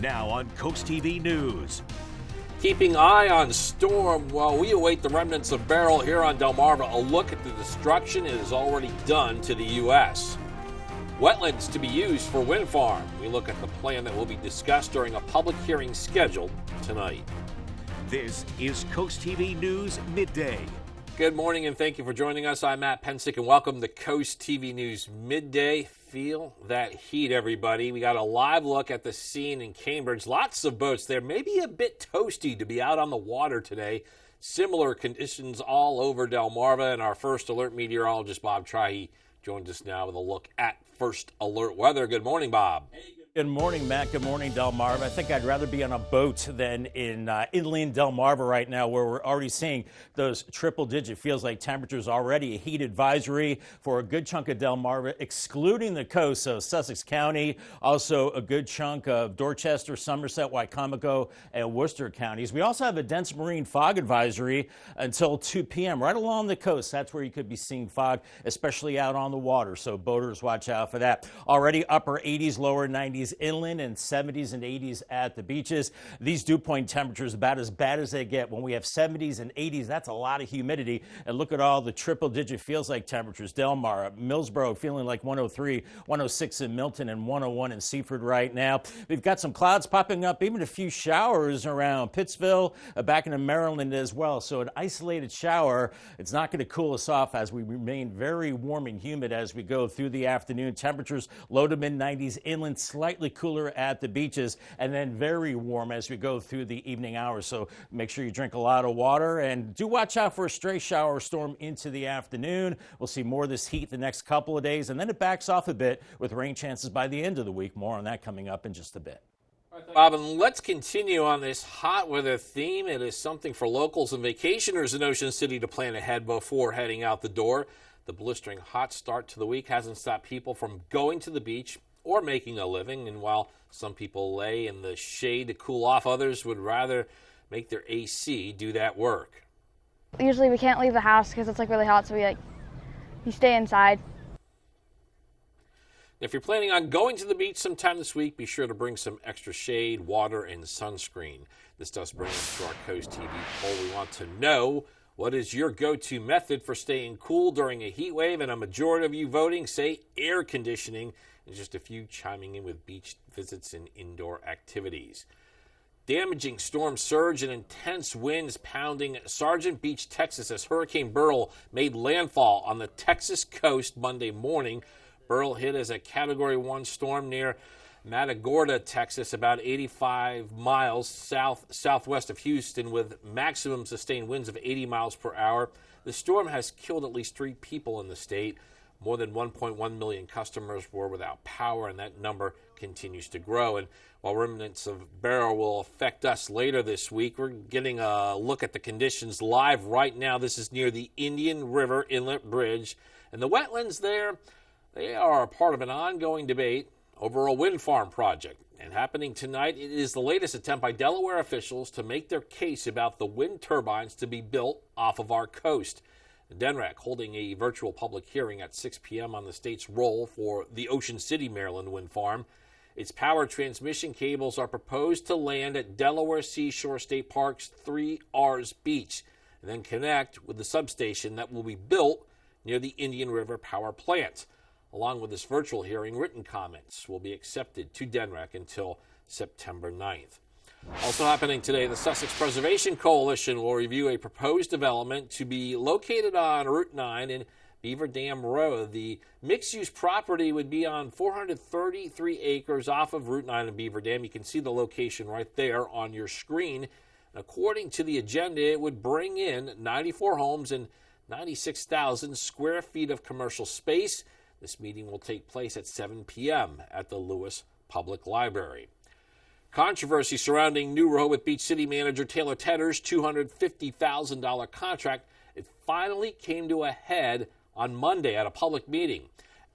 Now on CoastTV News. Keeping eye on storm while we await the remnants of Beryl here on Delmarva. A look at the destruction it has already done to the U.S. Wetlands to be used for wind farm. We look at the plan that will be discussed during a public hearing scheduled tonight. This is CoastTV News Midday. Good morning and thank you for joining us. I'm Matt Pensick and welcome to CoastTV News Midday. Feel that heat, everybody. We got a live look at the scene in Cambridge. Lots of boats there. Maybe a bit toasty to be out on the water today. Similar conditions all over Delmarva, and our first alert meteorologist, Bob Trahey, joins us now with a look at first alert weather. Good morning, Bob. Good morning, Matt. Good morning, Delmarva. I think I'd rather be on a boat than in inland Delmarva right now, where we're already seeing those triple-digit feels-like temperatures already. A heat advisory for a good chunk of Delmarva, excluding the coast, so Sussex County, also a good chunk of Dorchester, Somerset, Wycomico, and Worcester counties. We also have a dense marine fog advisory until 2 p.m. right along the coast. That's where you could be seeing fog, especially out on the water, so boaters watch out for that. Already upper 80s, lower 90s inland, and 70s and 80s at the beaches. These dew point temperatures about as bad as they get. When we have 70s and 80s, that's a lot of humidity. And look at all the triple-digit feels-like temperatures. Delmar, Millsboro feeling like 103, 106 in Milton, and 101 in Seaford right now. We've got some clouds popping up, even a few showers around Pittsville, back into Maryland as well. So an isolated shower. It's not going to cool us off as we remain very warm and humid as we go through the afternoon. Temperatures low to mid-90s inland, slightly cooler at the beaches, and then very warm as we go through the evening hours. So make sure you drink a lot of water and do watch out for a stray shower storm into the afternoon. We'll see more of this heat the next couple of days, and then it backs off a bit with rain chances by the end of the week. More on that coming up in just a bit. Bob, and let's continue on this hot weather theme. It is something for locals and vacationers in Ocean City to plan ahead before heading out the door. The blistering hot start to the week hasn't stopped people from going to the beach or making a living, and while some people lay in the shade to cool off, others would rather make their AC do that work. Usually we can't leave the house because it's really hot, so we stay inside. If you're planning on going to the beach sometime this week, be sure to bring some extra shade, water, and sunscreen. This does bring us to our Coast TV poll. We want to know, what is your go-to method for staying cool during a heat wave? And a majority of you voting say air conditioning, and just a few chiming in with beach visits and indoor activities. Damaging storm surge and intense winds pounding Sargent Beach, Texas, as Hurricane Beryl made landfall on the Texas coast Monday morning. Beryl hit as a Category 1 storm near Matagorda, Texas, about 85 miles southwest of Houston, with maximum sustained winds of 80 miles per hour. The storm has killed at least 3 people in the state. More than 1.1 million customers were without power, and that number continues to grow. And while remnants of Beryl will affect us later this week, we're getting a look at the conditions live right now. This is near the Indian River Inlet Bridge, and the wetlands there, they are a part of an ongoing debate over a wind farm project. And happening tonight, it is the latest attempt by Delaware officials to make their case about the wind turbines to be built off of our coast. DNREC holding a virtual public hearing at 6 p.m. on the state's role for the Ocean City, Maryland wind farm. Its power transmission cables are proposed to land at Delaware Seashore State Park's 3 R's Beach and then connect with the substation that will be built near the Indian River Power Plant. Along with this virtual hearing, written comments will be accepted to DNREC until September 9th. Also happening today, the Sussex Preservation Coalition will review a proposed development to be located on Route 9 in Beaver Dam Road. The mixed-use property would be on 433 acres off of Route 9 in Beaver Dam. You can see the location right there on your screen. According to the agenda, it would bring in 94 homes and 96,000 square feet of commercial space. This meeting will take place at 7 p.m. at the Lewis Public Library. Controversy surrounding new Rehoboth Beach City Manager Taylor Tedder's $250,000 contract. It finally came to a head on Monday at a public meeting.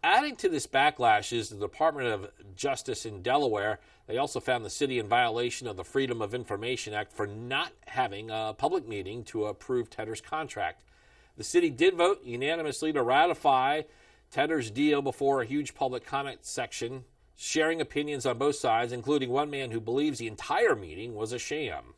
Adding to this backlash is the Department of Justice in Delaware. They also found the city in violation of the Freedom of Information Act for not having a public meeting to approve Tedder's contract. The city did vote unanimously to ratify Tedder's deal before a huge public comment section sharing opinions on both sides, including one man who believes the entire meeting was a sham.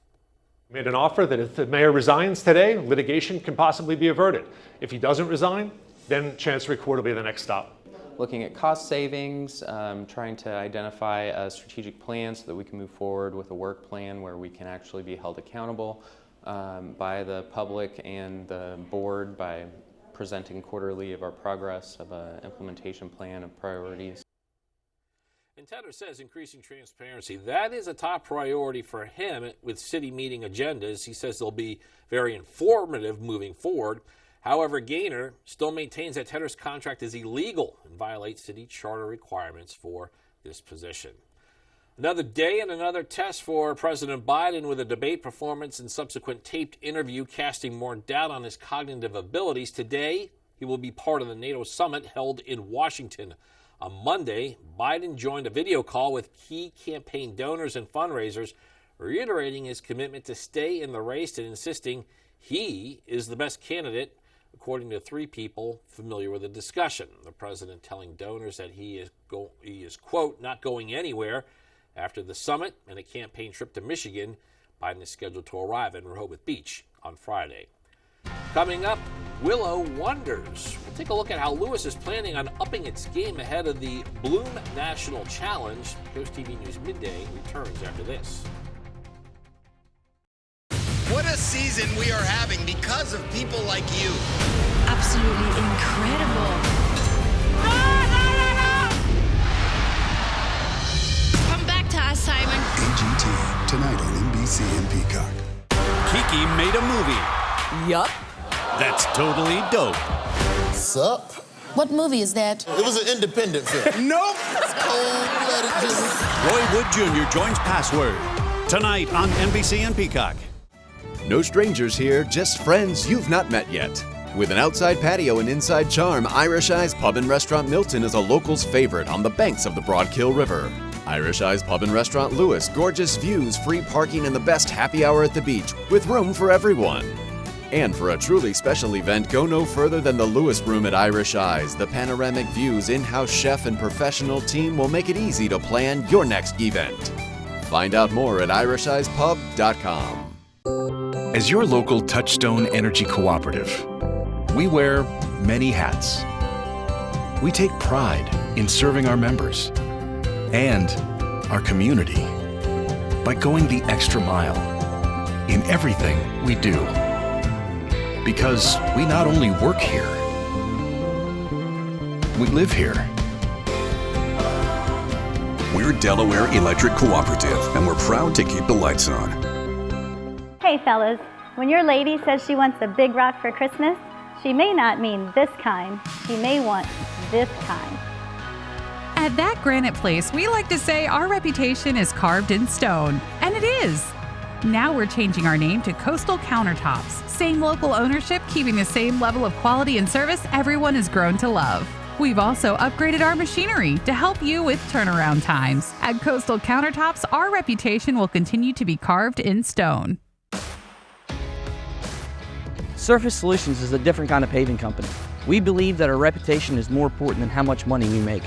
Made an offer that if the mayor resigns today, litigation can possibly be averted. If he doesn't resign, then Chancery Court will be the next stop. Looking at cost savings, trying to identify a strategic plan so that we can move forward with a work plan where we can actually be held accountable by the public and the board by presenting quarterly of our progress of an implementation plan of priorities. And Tedder says increasing transparency, that is a top priority for him with city meeting agendas. He says they'll be very informative moving forward. However, Gaynor still maintains that Tedder's contract is illegal and violates city charter requirements for this position. Another day and another test for President Biden, with a debate performance and subsequent taped interview casting more doubt on his cognitive abilities. Today, he will be part of the NATO summit held in Washington. On Monday, Biden joined a video call with key campaign donors and fundraisers, reiterating his commitment to stay in the race and insisting he is the best candidate, according to three people familiar with the discussion. The president telling donors that he is, quote, not going anywhere. After the summit and a campaign trip to Michigan, Biden is scheduled to arrive in Rehoboth Beach on Friday. Coming up, Willow wonders. We'll take a look at how Lewis is planning on upping its game ahead of the Bloom National Challenge. CoastTV News Midday returns after this. What a season we are having because of people like you. Absolutely incredible. Come back to us, Simon. AGT, tonight on NBC and Peacock. Kiki made a movie. Yup. That's totally dope. Sup? What movie is that? It was an independent film. Nope. It's cold-blooded business. Roy Wood Jr. joins Password. Tonight on NBC and Peacock. No strangers here, just friends you've not met yet. With an outside patio and inside charm, Irish Eyes Pub and Restaurant Milton is a local's favorite on the banks of the Broadkill River. Irish Eyes Pub and Restaurant Lewis, gorgeous views, free parking, and the best happy hour at the beach, with room for everyone. And for a truly special event, go no further than the Lewis Room at Irish Eyes. The panoramic views, in-house chef, and professional team will make it easy to plan your next event. Find out more at irisheyespub.com. As your local Touchstone Energy Cooperative, we wear many hats. We take pride in serving our members and our community by going the extra mile in everything we do. Because we not only work here, we live here. We're Delaware Electric Cooperative, and we're proud to keep the lights on. Hey fellas, when your lady says she wants a big rock for Christmas, she may not mean this kind. She may want this kind. At That Granite Place, we like to say our reputation is carved in stone, and it is. Now we're changing our name to Coastal Countertops. Same local ownership, keeping the same level of quality and service everyone has grown to love. We've also upgraded our machinery to help you with turnaround times. At Coastal Countertops, our reputation will continue to be carved in stone. Surface Solutions is a different kind of paving company. We believe that our reputation is more important than how much money we make.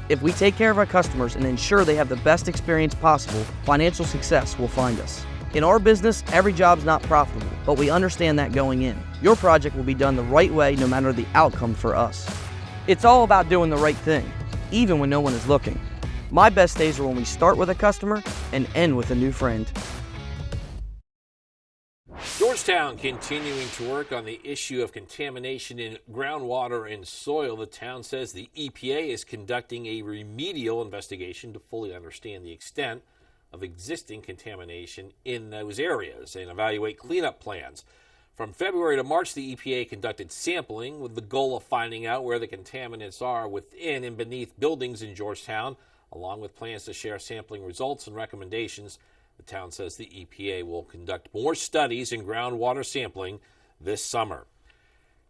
If we take care of our customers and ensure they have the best experience possible, financial success will find us. In our business, every job's not profitable, but we understand that going in. Your project will be done the right way no matter the outcome for us. It's all about doing the right thing, even when no one is looking. My best days are when we start with a customer and end with a new friend. Georgetown continuing to work on the issue of contamination in groundwater and soil. The town says the EPA is conducting a remedial investigation to fully understand the extent of existing contamination in those areas and evaluate cleanup plans. From February to March, the EPA conducted sampling with the goal of finding out where the contaminants are within and beneath buildings in Georgetown, along with plans to share sampling results and recommendations. The town says the EPA will conduct more studies in groundwater sampling this summer.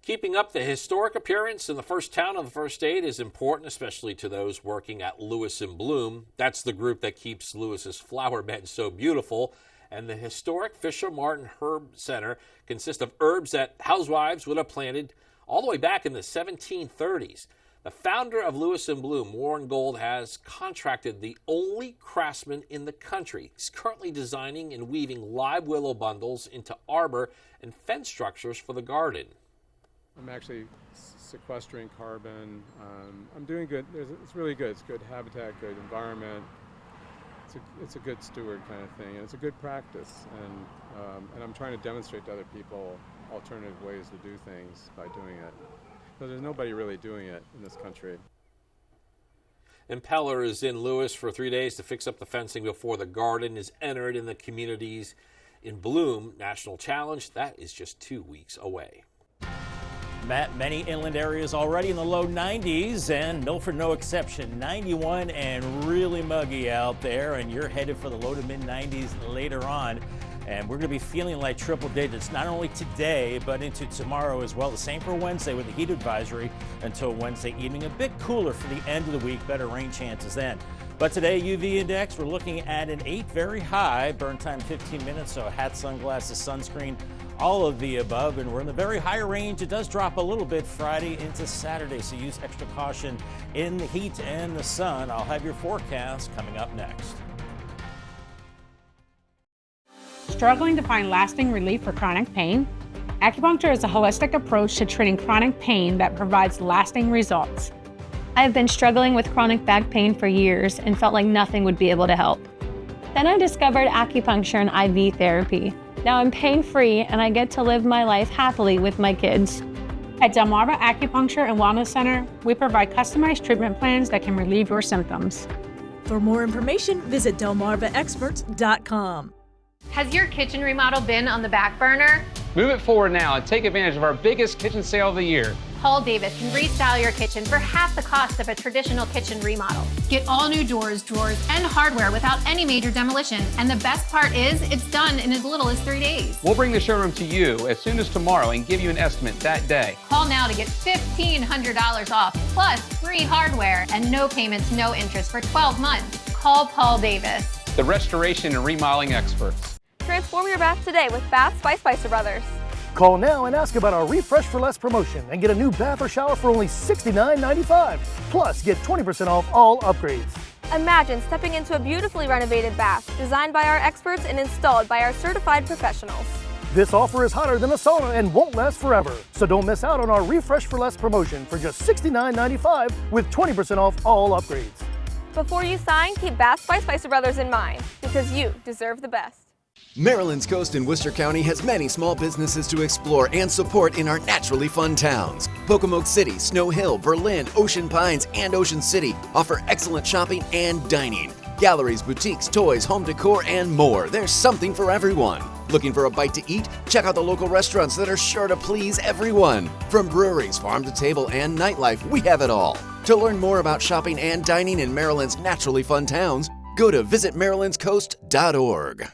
Keeping up the historic appearance in the first town of the first state is important, especially to those working at Lewis and Bloom. That's the group that keeps Lewis's flower bed so beautiful. And the historic Fisher Martin Herb Center consists of herbs that housewives would have planted all the way back in the 1730s. The founder of Lewis & Bloom, Warren Gold, has contracted the only craftsman in the country. He's currently designing and weaving live willow bundles into arbor and fence structures for the garden. I'm actually sequestering carbon. I'm doing good. It's really good. It's good habitat, good environment. It's a good steward kind of thing, and it's a good practice. And I'm trying to demonstrate to other people alternative ways to do things by doing it. Because there's nobody really doing it in this country. Impeller is in Lewis for 3 days to fix up the fencing before the garden is entered in the communities in Bloom National Challenge. That is just 2 weeks away. Matt, many inland areas already in the low 90s, and Milford no exception. 91 and really muggy out there, and you're headed for the low to mid 90s later on. And we're going to be feeling like triple digits not only today, but into tomorrow as well. The same for Wednesday with the heat advisory until Wednesday evening. A bit cooler for the end of the week, better rain chances then. But today, UV index, we're looking at an 8, very high. Burn time 15 minutes, so hat, sunglasses, sunscreen, all of the above. And we're in the very high range. It does drop a little bit Friday into Saturday, so use extra caution in the heat and the sun. I'll have your forecast coming up next. Struggling to find lasting relief for chronic pain? Acupuncture is a holistic approach to treating chronic pain that provides lasting results. I've been struggling with chronic back pain for years and felt like nothing would be able to help. Then I discovered acupuncture and IV therapy. Now I'm pain-free and I get to live my life happily with my kids. At Delmarva Acupuncture and Wellness Center, we provide customized treatment plans that can relieve your symptoms. For more information, visit delmarvaexperts.com. Has your kitchen remodel been on the back burner? Move it forward now and take advantage of our biggest kitchen sale of the year. Paul Davis can restyle your kitchen for half the cost of a traditional kitchen remodel. Get all new doors, drawers, and hardware without any major demolition. And the best part is, it's done in as little as 3 days. We'll bring the showroom to you as soon as tomorrow and give you an estimate that day. Call now to get $1,500 off, plus free hardware and no payments, no interest for 12 months. Call Paul Davis. The restoration and remodeling experts. Transform your bath today with Baths by Spicer Brothers. Call now and ask about our Refresh for Less promotion and get a new bath or shower for only $69.95. Plus, get 20% off all upgrades. Imagine stepping into a beautifully renovated bath designed by our experts and installed by our certified professionals. This offer is hotter than a sauna and won't last forever. So don't miss out on our Refresh for Less promotion for just $69.95 with 20% off all upgrades. Before you sign, keep Baths by Spicer Brothers in mind, because you deserve the best. Maryland's coast in Worcester County has many small businesses to explore and support in our naturally fun towns. Pocomoke City, Snow Hill, Berlin, Ocean Pines, and Ocean City offer excellent shopping and dining. Galleries, boutiques, toys, home decor, and more. There's something for everyone. Looking for a bite to eat? Check out the local restaurants that are sure to please everyone. From breweries, farm to table, and nightlife, we have it all. To learn more about shopping and dining in Maryland's naturally fun towns, go to visitmarylandscoast.org.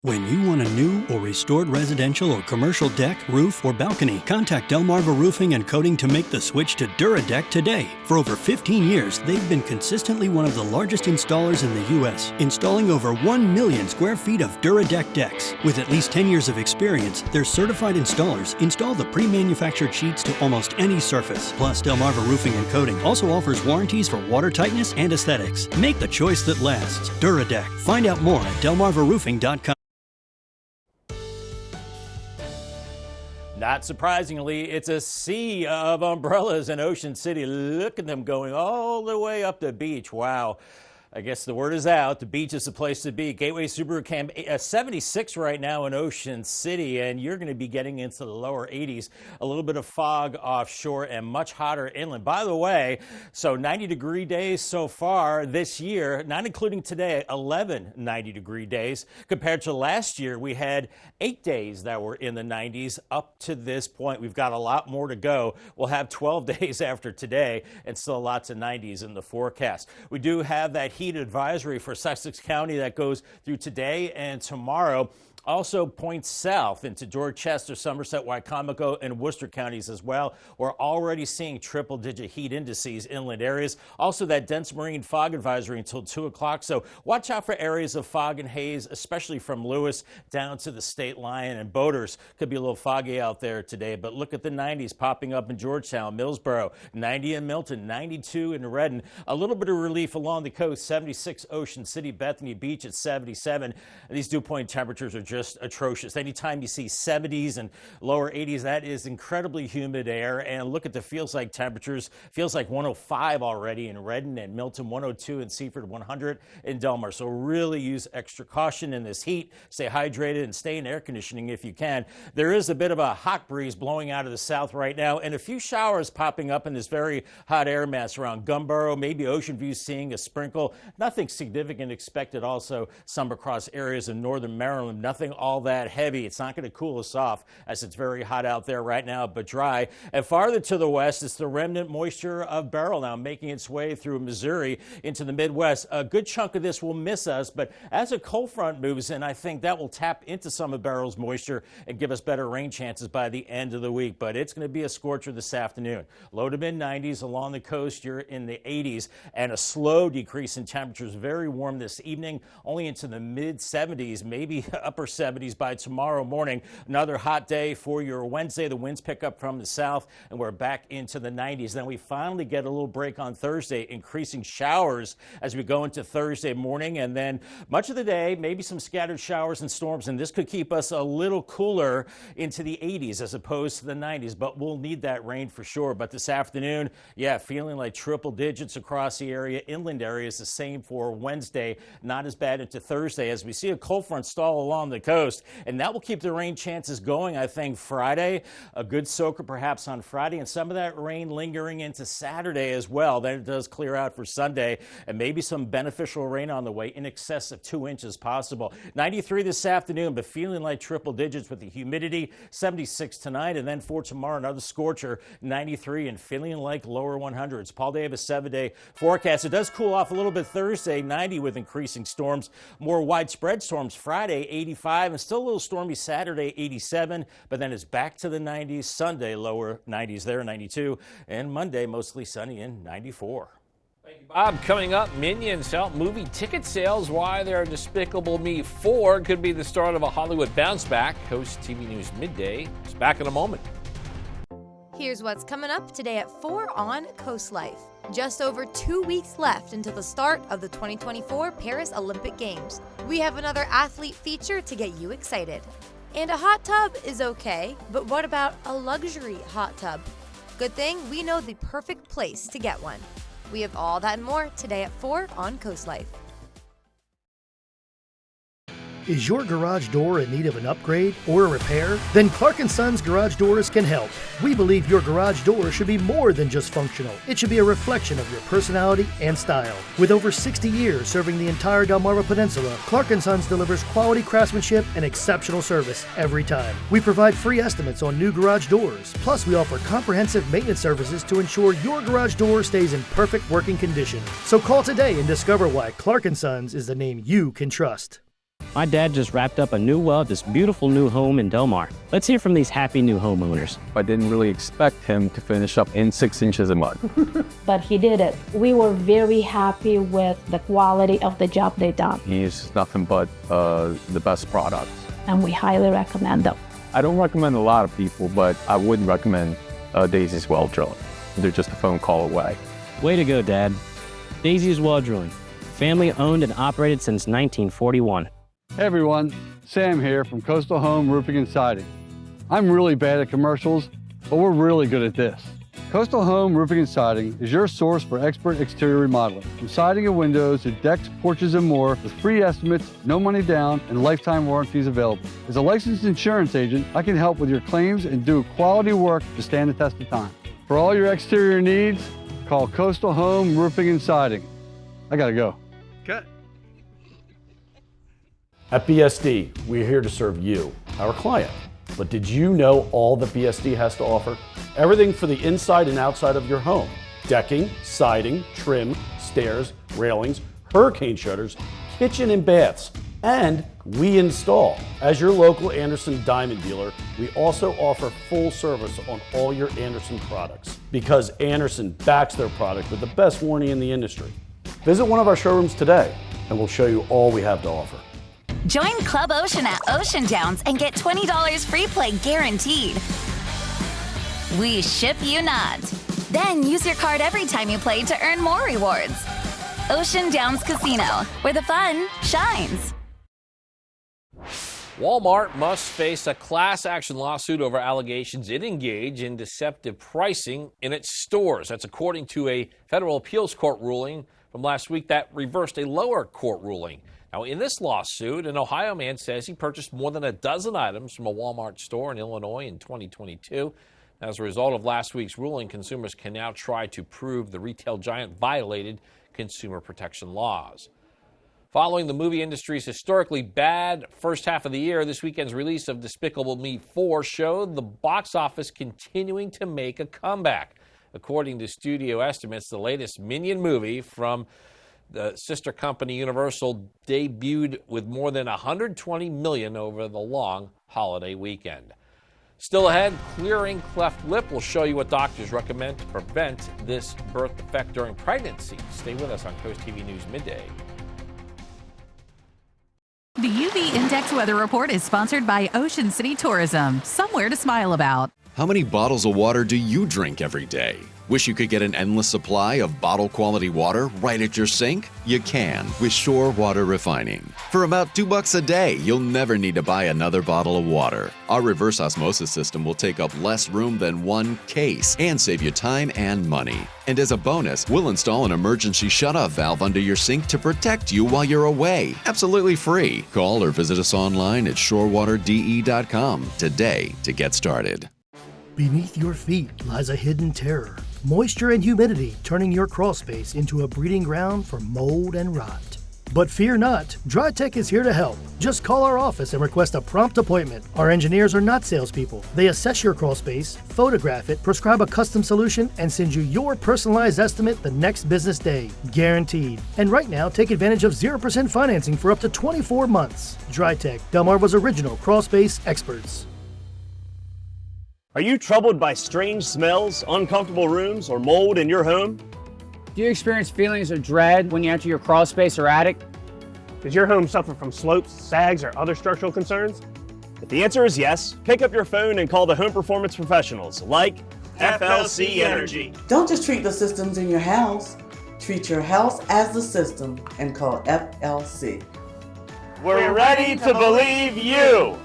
When you want a new or restored residential or commercial deck, roof, or balcony, contact Delmarva Roofing and Coating to make the switch to DuraDeck today. For over 15 years, they've been consistently one of the largest installers in the U.S., installing over 1 million square feet of DuraDeck decks. With at least 10 years of experience, their certified installers install the pre-manufactured sheets to almost any surface. Plus, Delmarva Roofing and Coating also offers warranties for water tightness and aesthetics. Make the choice that lasts. DuraDeck. Find out more at delmarvaroofing.com. Not surprisingly, it's a sea of umbrellas in Ocean City. Look at them going all the way up the beach. Wow. I guess the word is out. The beach is the place to be. Gateway Subaru Camp 76 right now in Ocean City, and you're going to be getting into the lower 80s. A little bit of fog offshore and much hotter inland. By the way, so 90-degree days so far this year, not including today, 11 90-degree days. Compared to last year, we had 8 days that were in the 90s up to this point. We've got a lot more to go. We'll have 12 days after today and still lots of 90s in the forecast. We do have that heat advisory for Sussex County that goes through today and tomorrow. Also points south into Dorchester, Somerset, Wycomico, and Worcester counties as well. We're already seeing triple-digit heat indices inland areas. Also that dense marine fog advisory until 2 o'clock. So watch out for areas of fog and haze, especially from Lewis down to the state line. And boaters, could be a little foggy out there today. But look at the 90s popping up in Georgetown, Millsboro, 90 in Milton, 92 in Redden. A little bit of relief along the coast, 76 Ocean City, Bethany Beach at 77. These dew point temperatures are just atrocious. Anytime you see 70s and lower 80s, that is incredibly humid air. And look at the feels like temperatures. Feels like 105 already in Redden and Milton, 102 in Seaford, 100 in Delmar. So really use extra caution in this heat. Stay hydrated and stay in air conditioning if you can. There is a bit of a hot breeze blowing out of the south right now and a few showers popping up in this very hot air mass around Gumboro, maybe Ocean View seeing a sprinkle. Nothing significant expected. Also some across areas in northern Maryland. Nothing all that heavy. It's not going to cool us off as it's very hot out there right now, but dry. And farther to the west, it's the remnant moisture of Beryl now making its way through Missouri into the Midwest. A good chunk of this will miss us, but as a cold front moves in, I think that will tap into some of Beryl's moisture and give us better rain chances by the end of the week. But it's going to be a scorcher this afternoon. Low to mid 90s along the coast. You're in the 80s and a slow decrease in temperatures. Very warm this evening, only into the mid 70s, maybe upper 70s by tomorrow morning. Another hot day for your Wednesday. The winds pick up from the south and we're back into the 90s. Then we finally get a little break on Thursday, increasing showers as we go into Thursday morning. And then much of the day, maybe some scattered showers and storms. And this could keep us a little cooler into the 80s as opposed to the 90s. But we'll need that rain for sure. But this afternoon, yeah, feeling like triple digits across the area. Inland areas the same for Wednesday. Not as bad into Thursday as we see a cold front stall along the coast. And that will keep the rain chances going, I think, Friday. A good soaker perhaps on Friday. And some of that rain lingering into Saturday as well. Then it does clear out for Sunday. And maybe some beneficial rain on the way, in excess of 2 inches possible. 93 this afternoon, but feeling like triple digits with the humidity. 76 tonight. And then for tomorrow, another scorcher, 93, and feeling like lower 100s. Paul Davis, 7-day forecast. It does cool off a little bit Thursday, 90 with increasing storms. More widespread storms Friday, 85, and still a little stormy Saturday, 87, but then it's back to the 90s. Sunday, lower 90s there, 92, and Monday, mostly sunny and 94. Thank you, Bob. Coming up, Minions help movie ticket sales. Why they're Despicable Me 4 could be the start of a Hollywood bounce back. Coast TV News Midday is back in a moment. Here's what's coming up today at 4 on Coast Life. Just over 2 weeks left until the start of the 2024 Paris Olympic Games. We have another athlete feature to get you excited. And a hot tub is okay, but what about a luxury hot tub? Good thing we know the perfect place to get one. We have all that and more today at 4 on Coast Life. Is your garage door in need of an upgrade or a repair? Then Clark & Sons Garage Doors can help. We believe your garage door should be more than just functional. It should be a reflection of your personality and style. With over 60 years serving the entire Delmarva Peninsula, Clark & Sons delivers quality craftsmanship and exceptional service every time. We provide free estimates on new garage doors. Plus, we offer comprehensive maintenance services to ensure your garage door stays in perfect working condition. So call today and discover why Clark & Sons is the name you can trust. My dad just wrapped up a new well at this beautiful new home in Delmar. Let's hear from these happy new homeowners. I didn't really expect him to finish up in 6 inches of mud. But he did it. We were very happy with the quality of the job they done. He's nothing but the best products. And we highly recommend them. I don't recommend a lot of people, but I would recommend Daisy's Well Drilling. They're just a phone call away. Way to go, Dad. Daisy's Well Drilling. Family owned and operated since 1941. Hey everyone, Sam here from Coastal Home Roofing and Siding. I'm really bad at commercials, but we're really good at this. Coastal Home Roofing and Siding is your source for expert exterior remodeling. From siding and windows to decks, porches, and more, with free estimates, no money down, and lifetime warranties available. As a licensed insurance agent, I can help with your claims and do quality work to stand the test of time. For all your exterior needs, call Coastal Home Roofing and Siding. I gotta go. Cut. At BSD, we're here to serve you, our client. But did you know all that BSD has to offer? Everything for the inside and outside of your home. Decking, siding, trim, stairs, railings, hurricane shutters, kitchen and baths, and We install. As your local Anderson Diamond dealer, we also offer full service on all your Anderson products because Anderson backs their product with the best warranty in the industry. Visit one of our showrooms today and we'll show you all we have to offer. Join Club Ocean at Ocean Downs and get $20 free play guaranteed. We ship you not. Then use your card every time you play to earn more rewards. Ocean Downs Casino, where the fun shines. Walmart must face a class action lawsuit over allegations it engaged in deceptive pricing in its stores. That's according to a federal appeals court ruling from last week that reversed a lower court ruling. Now, in this lawsuit, an Ohio man says he purchased more than a dozen items from a Walmart store in Illinois in 2022. As a result of last week's ruling, consumers can now try to prove the retail giant violated consumer protection laws. Following the movie industry's historically bad first half of the year, this weekend's release of Despicable Me 4 showed the box office continuing to make a comeback. According to studio estimates, the latest Minion movie from the sister company Universal debuted with more than $120 million over the long holiday weekend. Still ahead, clearing cleft lip. We'll show you what doctors recommend to prevent this birth defect during pregnancy. Stay with us on Coast TV News Midday. The UV Index Weather Report is sponsored by Ocean City Tourism, somewhere to smile about. How many bottles of water do you drink every day? Wish you could get an endless supply of bottle-quality water right at your sink? You can with Shore Water Refining. For about $2 a day, you'll never need to buy another bottle of water. Our reverse osmosis system will take up less room than one case and save you time and money. And as a bonus, we'll install an emergency shut-off valve under your sink to protect you while you're away. Absolutely free. Call or visit us online at shorewaterde.com today to get started. Beneath your feet lies a hidden terror. Moisture and humidity turning your crawl space into a breeding ground for mold and rot. But fear not, DryTech is here to help. Just call our office and request a prompt appointment. Our engineers are not salespeople. They assess your crawl space, photograph it, prescribe a custom solution, and send you your personalized estimate the next business day. Guaranteed. And right now, take advantage of 0% financing for up to 24 months. DryTech, Delmarva's original crawl space experts. Are you troubled by strange smells, uncomfortable rooms, or mold in your home? Do you experience feelings of dread when you enter your crawl space or attic? Does your home suffer from slopes, sags, or other structural concerns? If the answer is yes, pick up your phone and call the home performance professionals like FLC Energy. Don't just treat the systems in your house. Treat your house as the system and call FLC. We're ready to believe you.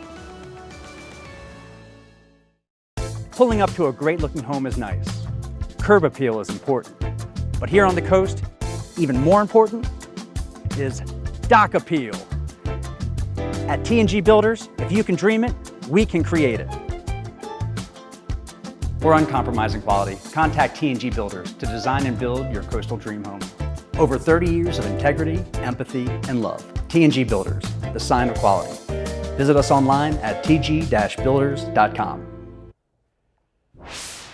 Pulling up to a great-looking home is nice. Curb appeal is important. But here on the coast, even more important is dock appeal. At T&G Builders, if you can dream it, we can create it. For uncompromising quality, contact T&G Builders to design and build your coastal dream home. Over 30 years of integrity, empathy, and love. T&G Builders, the sign of quality. Visit us online at tg-builders.com.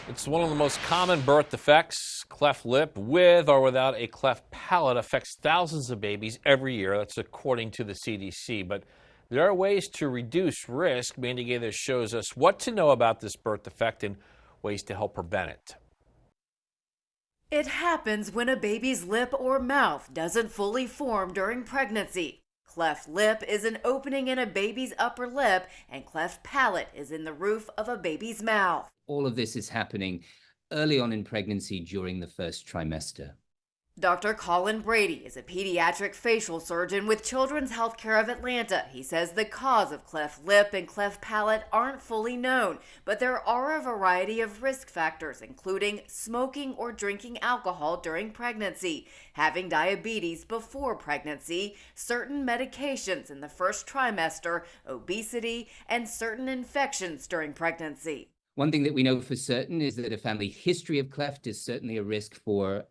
It's one of the most common birth defects. Cleft lip with or without a cleft palate affects thousands of babies every year. That's according to the CDC. But there are ways to reduce risk. Mandy Gaither shows us what to know about this birth defect and ways to help prevent it. It happens when a baby's lip or mouth doesn't fully form during pregnancy. Cleft lip is an opening in a baby's upper lip, and cleft palate is in the roof of a baby's mouth. All of this is happening early on in pregnancy during the first trimester. Dr. Colin Brady is a pediatric facial surgeon with Children's Healthcare of Atlanta. He says the cause of cleft lip and cleft palate aren't fully known, but there are a variety of risk factors, including smoking or drinking alcohol during pregnancy, having diabetes before pregnancy, certain medications in the first trimester, obesity, and certain infections during pregnancy. One thing that we know for certain is that a family history of cleft is certainly a risk for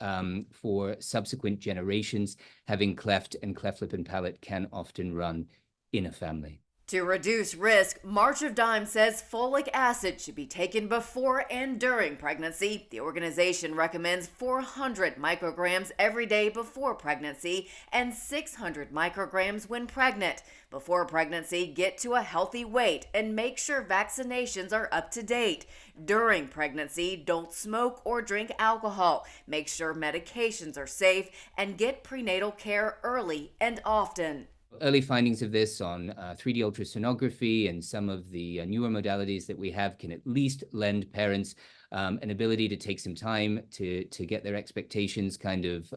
subsequent generations. Having cleft and cleft lip and palate can often run in a family. To reduce risk, March of Dimes says folic acid should be taken before and during pregnancy. The organization recommends 400 micrograms every day before pregnancy and 600 micrograms when pregnant. Before pregnancy, get to a healthy weight and make sure vaccinations are up to date. During pregnancy, don't smoke or drink alcohol. Make sure medications are safe and get prenatal care early and often. Early findings of this on 3D ultrasonography and some of the newer modalities that we have can at least lend parents an ability to take some time to get their expectations kind of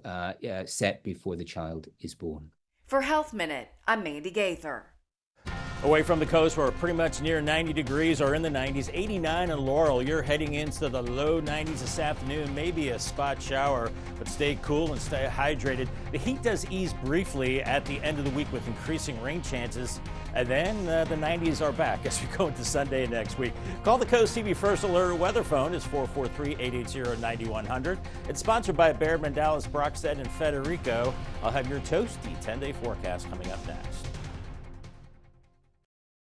set before the child is born. For Health Minute, I'm Mandy Gaither. Away from the coast, we're pretty much near 90 degrees or in the 90s. 89 in Laurel. You're heading into the low 90s this afternoon, maybe a spot shower, but stay cool and stay hydrated. The heat does ease briefly at the end of the week with increasing rain chances, and then the 90s are back as we go into Sunday next week. Call the Coast TV First Alert weather phone. It's 443-880-9100. It's sponsored by Beryl, Dallas, Brockstead, and Federico. I'll have your toasty 10-day forecast coming up next.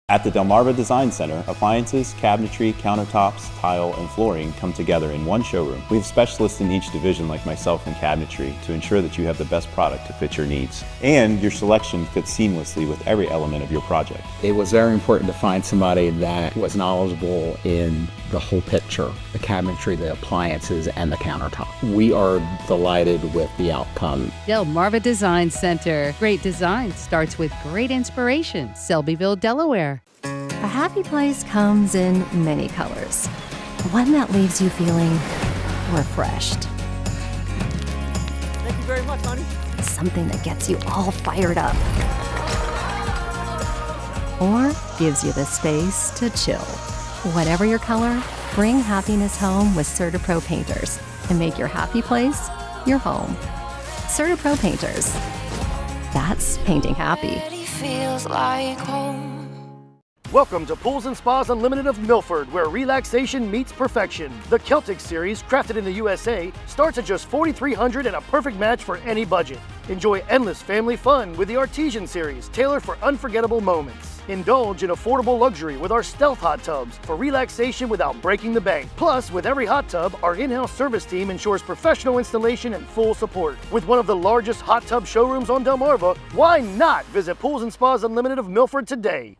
At the Delmarva Design Center, appliances, cabinetry, countertops, tile, and flooring come together in one showroom. We have specialists in each division like myself in cabinetry to ensure that you have the best product to fit your needs. And your selection fits seamlessly with every element of your project. It was very important to find somebody that was knowledgeable in the whole picture, the cabinetry, the appliances, and the countertop. We are delighted with the outcome. Delmarva Design Center. Great design starts with great inspiration. Selbyville, Delaware. A happy place comes in many colors. One that leaves you feeling refreshed. Thank you very much, honey. Something that gets you all fired up. Or gives you the space to chill. Whatever your color, bring happiness home with CertaPro Painters and make your happy place your home. CertaPro Painters. That's painting happy. Feels like home. Welcome to Pools and Spas Unlimited of Milford, where relaxation meets perfection. The Celtic Series, crafted in the USA, starts at just $4,300 and a perfect match for any budget. Enjoy endless family fun with the Artesian Series, tailored for unforgettable moments. Indulge in affordable luxury with our Stealth Hot Tubs for relaxation without breaking the bank. Plus, with every hot tub, our in-house service team ensures professional installation and full support. With one of the largest hot tub showrooms on Delmarva, why not visit Pools and Spas Unlimited of Milford today?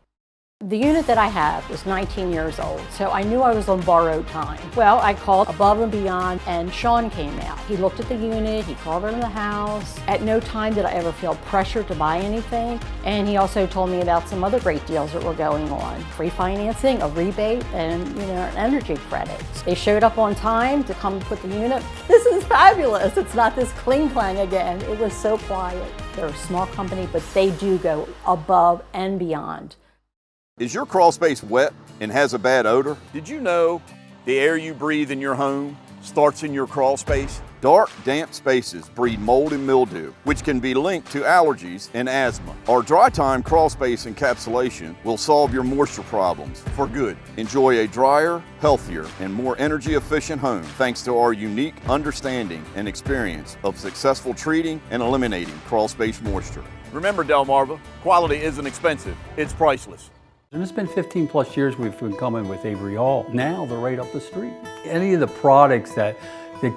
The unit that I have was 19 years old, so I knew I was on borrowed time. Well, I called Above and Beyond, and Sean came out. He looked at the unit, he called around the house. At no time did I ever feel pressure to buy anything, and he also told me about some other great deals that were going on. Free financing, a rebate, and an energy credit. They showed up on time to come put the unit. This is fabulous. It's not this cling-clang again. It was so quiet. They're a small company, but they do go above and beyond. Is your crawl space wet and has a bad odor? Did you know the air you breathe in your home starts in your crawl space? Dark, damp spaces breed mold and mildew, which can be linked to allergies and asthma. Our dry time crawl space encapsulation will solve your moisture problems for good. Enjoy a drier, healthier, and more energy efficient home thanks to our unique understanding and experience of successful treating and eliminating crawl space moisture. Remember, Delmarva, quality isn't expensive, it's priceless. And it's been 15 plus years we've been coming with Avery Hall. Now they're right up the street. Any of the products that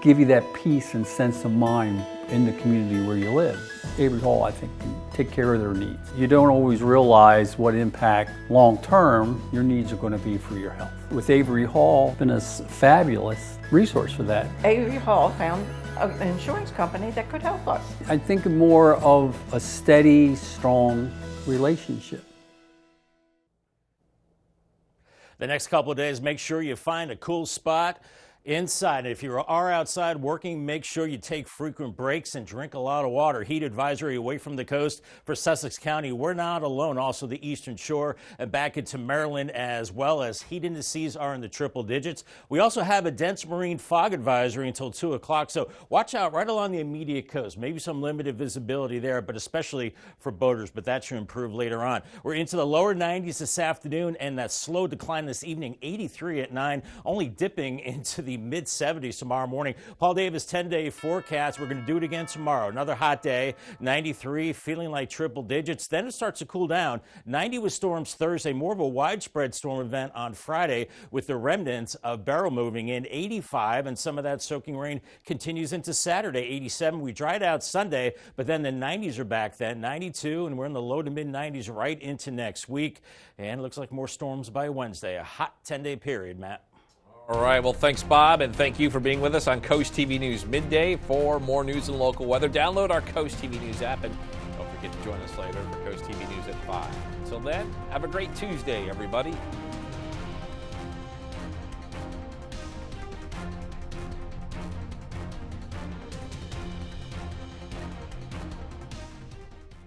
give you that peace and sense of mind in the community where you live, Avery Hall, I think, can take care of their needs. You don't always realize what impact long-term your needs are going to be for your health. With Avery Hall, it's been a fabulous resource for that. Avery Hall found an insurance company that could help us. I think more of a steady, strong relationship. The next couple of days, make sure you find a cool spot inside. If you are outside working, make sure you take frequent breaks and drink a lot of water. Heat advisory away from the coast for Sussex County. We're not alone. Also the Eastern Shore and back into Maryland, as well as heat indices are in the triple digits. We also have a dense marine fog advisory until 2 o'clock. So watch out right along the immediate coast. Maybe some limited visibility there, but especially for boaters. But that should improve later on. We're into the lower 90s this afternoon, and that slow decline this evening, 83 at 9, only dipping into the the mid-70s tomorrow morning. Paul Davis 10-day forecast. We're going to do it again tomorrow. Another hot day, 93, feeling like triple digits. Then it starts to cool down. 90 with storms Thursday, more of a widespread storm event on Friday with the remnants of Beryl moving in. 85, and some of that soaking rain continues into Saturday. 87, we dried out Sunday, but then the 90s are back then. 92, and we're in the low to mid-90s right into next week. And it looks like more storms by Wednesday. A hot 10-day period, Matt. All right, well, thanks, Bob, and thank you for being with us on Coast TV News Midday. For more news and local weather, download our Coast TV News app, and don't forget to join us later for Coast TV News at 5. Until then, have a great Tuesday, everybody.